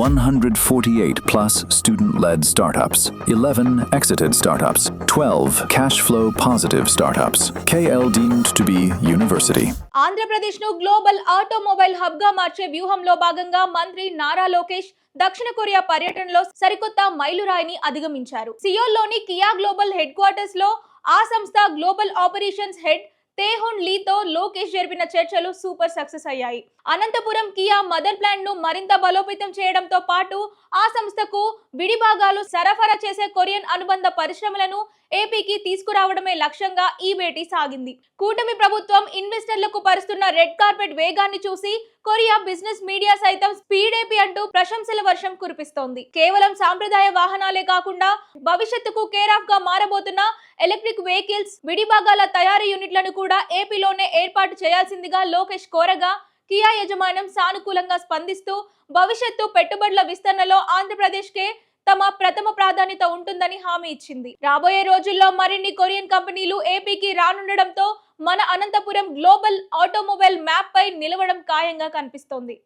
148 plus student-led startups, 11 exited startups, 12 cash flow positive startups. KL deemed to be university. Andhra Pradesh ను global automobile hub గా మార్చే వ్యూహంలో భాగంగా మంత్రి నారా లోకేష్ దక్షిణ కొరియా పర్యటనలో సరికొత్త మైలురాయిని అధిగమించారు. సియోల్లోని కియా గ్లోబల్ హెడ్ క్వార్టర్స్ లో ఆ సంస్థ గ్లోబల్ ఆపరేషన్స్ హెడ్ తేహున్ లీతో లోకేష్ జరిపిన చర్చలు సూపర్ సక్సెస్ అయ్యాయి. అనంతపురం కియా మదర్ ప్లాంట్ ను మరింత బలోపేతం చేయడంతో పాటు ఆ సంస్థకు విడిభాగాలు సరఫరా చేసే కొరియన్ అనుబంధ పరిశ్రమలను ఏపీకి తీసుకురావడమే లక్ష్యంగా ఈ భేటీ సాగింది. కూటమి ప్రభుత్వం ఇన్వెస్టర్లకు పరుస్తున్న రెడ్ కార్పెట్ వేగాన్ని చూసి కొరియా బిజినెస్ మీడియా సైతం స్పీడ్ ఏపీ అంటూ ప్రశంసల వర్షం కురిపిస్తోంది. కేవలం సాంప్రదాయ వాహనాలే కాకుండా భవిష్యత్తుకు కేర్ ఆఫ్ గా మారబోతున్న ఎలక్ట్రిక్ వెహికల్స్ విడిభాగాల తయారీ యూనిట్లను కూడా ఏపీలోనే ఏర్పాటు చేయాల్సిందిగా లోకేష్ కోరగా కియా యజమానం సానుకూలంగా స్పందిస్తూ భవిష్యత్తు పెట్టుబడుల విస్తరణలో ఆంధ్రప్రదేశ్కే తమ ప్రథమ ప్రాధాన్యత ఉంటుందని హామీ ఇచ్చింది. రాబోయే రోజుల్లో మరిన్ని కొరియన్ కంపెనీలు ఏపీకి రానుండడంతో మన అనంతపురం గ్లోబల్ ఆటోమొబైల్ మ్యాప్ పై నిలవడం ఖాయంగా కనిపిస్తోంది.